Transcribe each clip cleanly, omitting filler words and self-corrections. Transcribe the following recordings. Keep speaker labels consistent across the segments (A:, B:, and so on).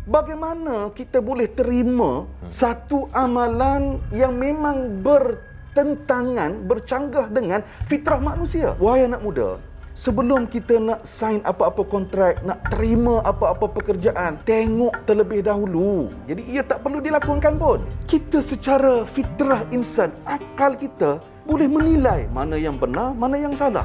A: Bagaimana kita boleh terima satu amalan yang memang bertentangan, bercanggah dengan fitrah manusia? Wahai anak muda, sebelum kita nak sign apa-apa kontrak, nak terima apa-apa pekerjaan, tengok terlebih dahulu. Jadi ia tak perlu dilakonkan pun. Kita secara fitrah insan, akal kita boleh menilai mana yang benar, mana yang salah.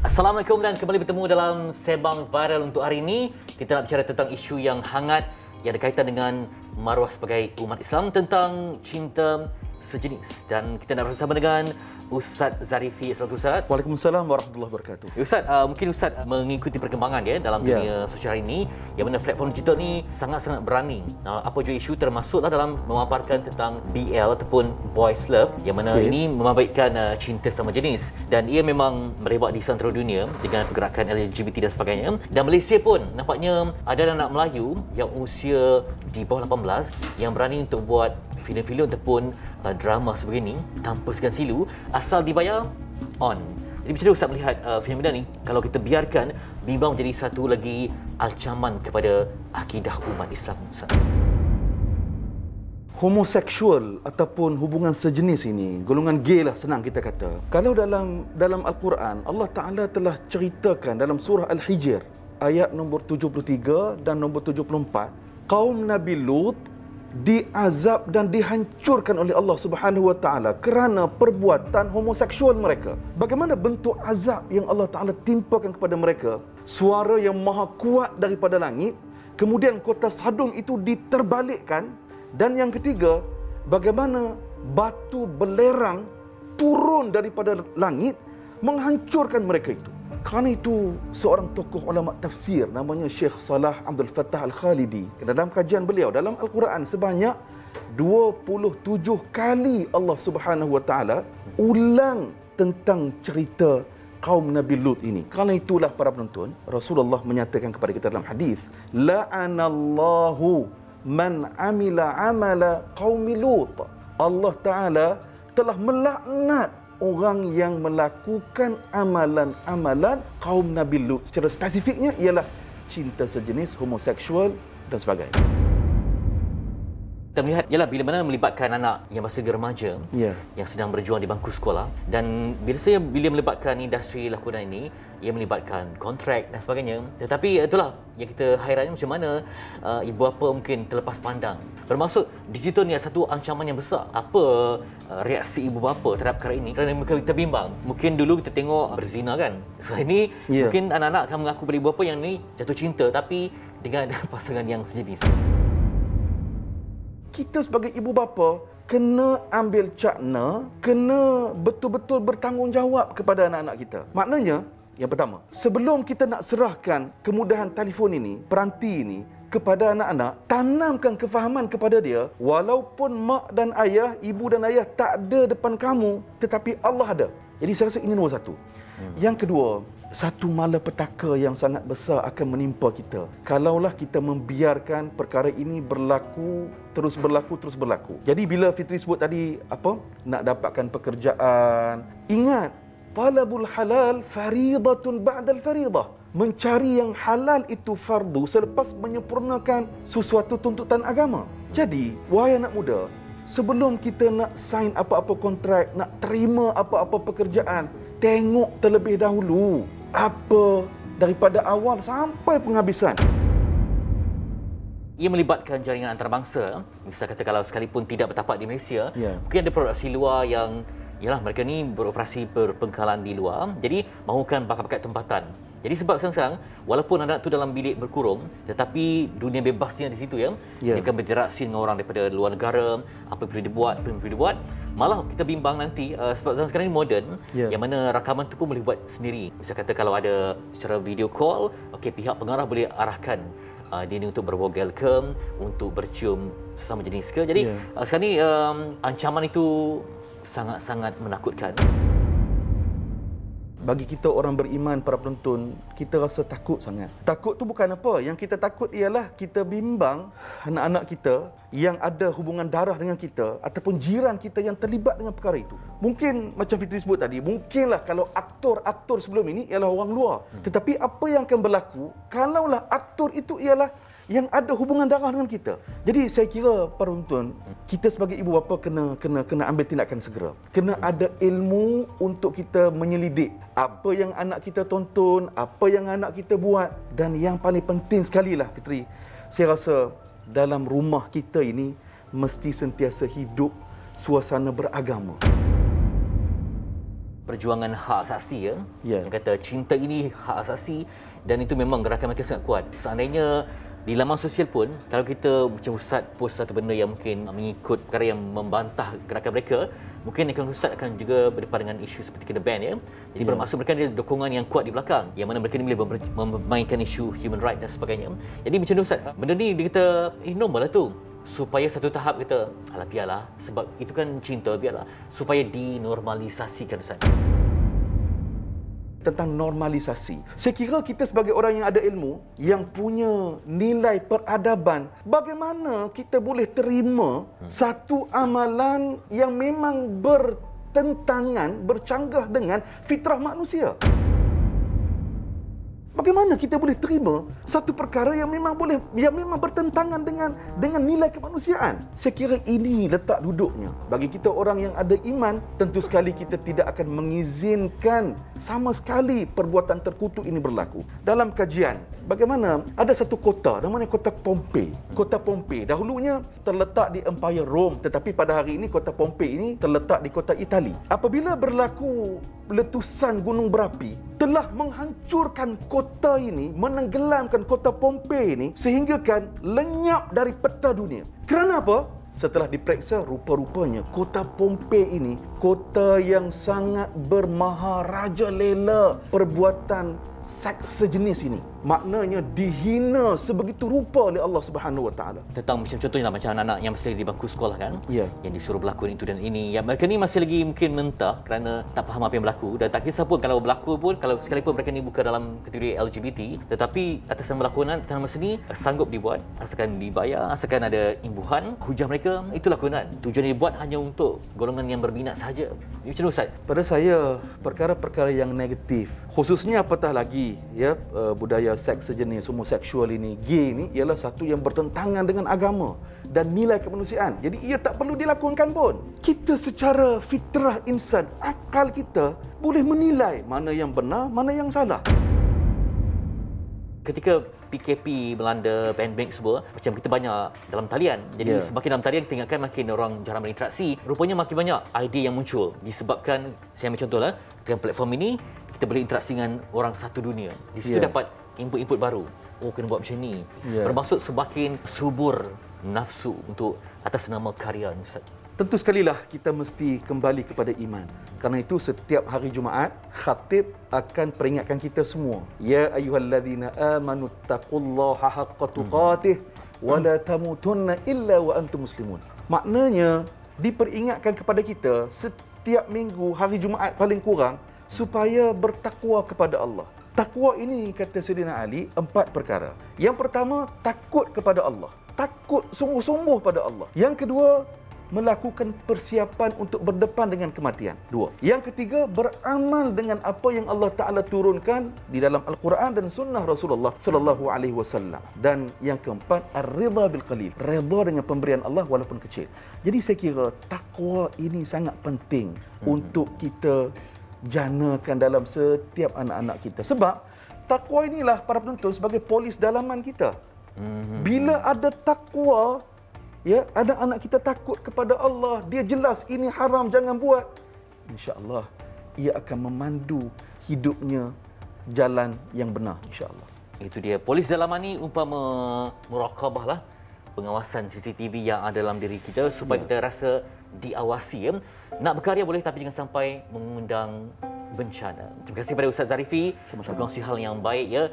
B: Assalamualaikum dan kembali bertemu dalam Sembang Viral untuk hari ini. Kita nak bicara tentang isu yang hangat yang berkaitan dengan maruah sebagai umat Islam, tentang cinta sejenis. Dan kita nak bersama dengan Ustaz Zarifi. Assalamualaikum Ustaz.
A: Waalaikumsalam warahmatullahi wabarakatuh.
B: Ustaz, mungkin Ustaz mengikuti perkembangan dalam dunia sosial hari ini, yang mana platform digital ni sangat-sangat berani. Apa juga isu termasuklah dalam memaparkan tentang BL ataupun boys love, yang mana ini memabaikkan cinta sama jenis, dan ia memang merebak di seantero dunia dengan pergerakan LGBT dan sebagainya. Dan Malaysia pun nampaknya ada anak Melayu yang usia di bawah 18 yang berani untuk buat filem-filem ataupun drama sebegini tanpa segan silu, asal dibayar on. Jadi macam mana Ustaz melihat fenomena ni kalau kita biarkan bimbang menjadi satu lagi ancaman kepada akidah umat Islam, Ustaz?
A: Homoseksual ataupun hubungan sejenis ini, golongan gay lah senang kita kata. Kalau dalam Al-Quran, Allah Ta'ala telah ceritakan dalam surah Al-Hijr ayat nombor 73 dan nombor 74, kaum Nabi Lut diazab dan dihancurkan oleh Allah Subhanahu wa taala kerana perbuatan homoseksual mereka. Bagaimana bentuk azab yang Allah Taala timpakan kepada mereka? Suara yang maha kuat daripada langit, kemudian kota Sadum itu diterbalikkan, dan yang ketiga, bagaimana batu belerang turun daripada langit menghancurkan mereka itu. Kerana itu, seorang tokoh ulama tafsir namanya Syekh Salah Abdul Fattah Al-Khalidi, dalam kajian beliau dalam Al-Quran sebanyak 27 kali Allah Subhanahu wa taala ulang tentang cerita kaum Nabi Lut ini. Kerana itulah para penonton, Rasulullah menyatakan kepada kita dalam hadis, la'anallahu man amila amala qaumi Lut. Allah Taala telah melaknat orang yang melakukan amalan-amalan kaum Nabi Lut. Secara spesifiknya ialah cinta sejenis, homoseksual dan sebagainya.
B: Kita melihat bila mana melibatkan anak yang masih remaja, yang sedang berjuang di bangku sekolah, dan biasanya bila melibatkan industri lakonan ini, ia melibatkan kontrak dan sebagainya. Tetapi itulah yang kita hairan, macam mana ibu bapa mungkin terlepas pandang. Bermaksud digital ni satu ancaman yang besar. Apa reaksi ibu bapa terhadap perkara ini? Kerana kita bimbang. Mungkin dulu kita tengok berzina kan. Sekarang ini mungkin anak-anak akan mengaku pada ibu bapa yang ni jatuh cinta tapi dengan pasangan yang sejenis.
A: Kita sebagai ibu bapa kena ambil cakna, kena betul-betul bertanggungjawab kepada anak-anak kita. Maknanya, yang pertama, sebelum kita nak serahkan kemudahan telefon ini, peranti ini kepada anak-anak, tanamkan kefahaman kepada dia, walaupun mak dan ayah, ibu dan ayah tak ada depan kamu, tetapi Allah ada. Jadi saya rasa ini nombor satu. Yang kedua, satu malapetaka yang sangat besar akan menimpa kita kalaulah kita membiarkan perkara ini terus berlaku. Jadi bila Fitri sebut tadi nak dapatkan pekerjaan, ingat, talabul halal faridatun ba'dal faridah. Mencari yang halal itu fardu selepas menyempurnakan sesuatu tuntutan agama. Jadi, wahai anak muda, sebelum kita nak sign apa-apa kontrak, nak terima apa-apa pekerjaan, tengok terlebih dahulu apa daripada awal sampai penghabisan.
B: Ia melibatkan jaringan antarabangsa. Misal kata kalau sekalipun tidak bertapak di Malaysia, mungkin ada produksi luar yang mereka ni beroperasi berpengkalan di luar, jadi mahukan bakat-bakat tempatan. Jadi sebab sekarang walaupun anak tu dalam bilik berkurung, tetapi dunia bebasnya di situ dia akan berinteraksi dengan orang daripada luar negara, apa yang perlu dibuat, apa yang perlu dibuat. Malah kita bimbang nanti sebab sekarang ni moden, yang mana rakaman tu pun boleh buat sendiri. Misal kata kalau ada secara video call, pihak pengarah boleh arahkan dia ni untuk berbogel ke, untuk bercium sesama jenis ke. Jadi sekarang ni ancaman itu sangat-sangat menakutkan.
A: bagi kita orang beriman, para penonton, kita rasa takut sangat. Takut tu bukan apa. Yang kita takut ialah kita bimbang anak-anak kita yang ada hubungan darah dengan kita ataupun jiran kita yang terlibat dengan perkara itu. Mungkin macam Fitri sebut tadi, mungkinlah kalau aktor-aktor sebelum ini ialah orang luar. Tetapi apa yang akan berlaku kalaulah aktor itu ialah yang ada hubungan darah dengan kita. Jadi saya kira para penonton, kita sebagai ibu bapa kena ambil tindakan segera. Kena ada ilmu untuk kita menyelidik apa yang anak kita tonton, apa yang anak kita buat, dan yang paling penting sekali lah Fitri, saya rasa dalam rumah kita ini mesti sentiasa hidup suasana beragama.
B: Perjuangan hak asasi
A: Ya.
B: Yang kata cinta ini hak asasi, dan itu memang gerakan mereka sangat kuat. Seandainya di laman sosial pun, kalau kita macam Ustaz post satu benda yang mungkin mengikut perkara yang membantah gerakan mereka, mungkin Ustaz akan juga berdepan dengan isu seperti kena ban ya. Jadi bermaksud mereka ada dokongan yang kuat di belakang, yang mana mereka ni boleh memainkan isu human right dan sebagainya. Jadi macam tu Ustaz, benda ni dia kata normal lah tu. Supaya satu tahap kita, alah biarlah, sebab itu kan cinta, biarlah. Supaya dinormalisasikan Ustaz.
A: Tentang normalisasi. Saya kira kita sebagai orang yang ada ilmu, yang punya nilai peradaban, bagaimana kita boleh terima satu amalan yang memang bertentangan, bercanggah dengan fitrah manusia? Bagaimana kita boleh terima satu perkara yang memang bertentangan dengan nilai kemanusiaan? Saya kira ini letak duduknya. Bagi kita orang yang ada iman, tentu sekali kita tidak akan mengizinkan sama sekali perbuatan terkutuk ini berlaku. Dalam kajian, bagaimana ada satu kota namanya kota Pompei. Kota Pompei dahulunya terletak di Empire Rome, tetapi pada hari ini kota Pompei ini terletak di kota Itali. Apabila berlaku letusan gunung berapi telah menghancurkan kota ini, menenggelamkan kota Pompei ini sehinggakan lenyap dari peta dunia. Kerana apa? Setelah diperiksa, rupa-rupanya kota Pompei ini kota yang sangat bermaharaja lela perbuatan seks sejenis ini. Maknanya dihina sebegitu rupa oleh Allah Subhanahu Wa Taala.
B: Tentang macam contohnya macam anak-anak yang masih di bangku sekolah kan,
A: Ya.
B: yang disuruh berlakon itu dan ini, yang mereka ni masih lagi mungkin mentah kerana tak faham apa yang berlaku, dan tak kisah pun kalau berlaku pun, kalau sekalipun mereka ni bukan dalam kategori LGBT, tetapi atas nama lakonan, atas nama seni sanggup dibuat, asalkan dibayar, asalkan ada imbuhan, hujah mereka, itu lakonan. Tujuan dibuat hanya untuk golongan yang berminat sahaja. Macam mana Ustaz?
A: Pada saya, perkara-perkara yang negatif, khususnya apatah lagi ya, budaya seks sejenis, homoseksual ini, gay ini ialah satu yang bertentangan dengan agama dan nilai kemanusiaan. Jadi ia tak perlu dilakonkan pun. Kita secara fitrah insan, akal kita boleh menilai mana yang benar, mana yang salah.
B: Ketika PKP melanda pandemik semua, macam kita banyak dalam talian. Jadi semakin dalam talian kita ingatkan makin orang jarang berinteraksi. Rupanya makin banyak idea yang muncul disebabkan, saya ambil contohlah, dengan platform ini kita boleh interaksi dengan orang satu dunia. Di situ dapat input-input baru. Oh, kena buat macam ni. Bermaksud semakin subur nafsu untuk atas nama karya ni Ustaz.
A: Tentu sekali lah kita mesti kembali kepada iman. Karena itu setiap hari Jumaat, khatib akan peringatkan kita semua. Ya ayyuhalladzina amanu taqullaha haqqa tuqatih wa la tamutunna illa wa antum muslimun. Maknanya diperingatkan kepada kita setiap minggu hari Jumaat paling kurang supaya bertakwa kepada Allah. Takwa ini, kata Sayyidina Ali, 4 perkara. Yang pertama, takut kepada Allah. Takut sungguh-sungguh pada Allah. Yang kedua, melakukan persiapan untuk berdepan dengan kematian. 2. Yang ketiga, beramal dengan apa yang Allah Ta'ala turunkan di dalam Al-Quran dan Sunnah Rasulullah Sallallahu Alaihi Wasallam. Dan yang keempat, ar-ridha bil qalil. Redha dengan pemberian Allah walaupun kecil. Jadi saya kira takwa ini sangat penting untuk kita janakan dalam setiap anak-anak kita. Sebab takwa inilah, para penonton, sebagai polis dalaman kita. Bila ada takwa, ya, anak-anak kita takut kepada Allah, dia jelas ini haram, jangan buat, insya-Allah ia akan memandu hidupnya jalan yang benar, insya-Allah.
B: Itu dia. Polis dalaman ni umpama muraqabah lah. pengawasan CCTV yang ada dalam diri kita supaya kita rasa diawasi. Ya. Nak berkarya boleh tapi jangan sampai mengundang bencana. Terima kasih kepada Ustaz Zarifi berkongsi hal yang baik ya,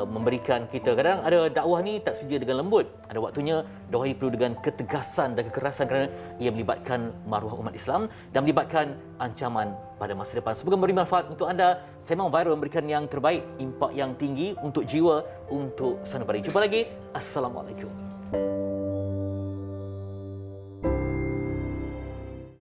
B: memberikan kita kadang ada dakwah ni tak sedia dengan lembut. Ada waktunya dakwah ini perlu dengan ketegasan dan kekerasan kerana ia melibatkan maruah umat Islam dan melibatkan ancaman pada masa depan. Semoga memberi manfaat untuk anda. Sembang Viral memberikan yang terbaik, impak yang tinggi untuk jiwa, untuk sanubari. Jumpa lagi. Assalamualaikum.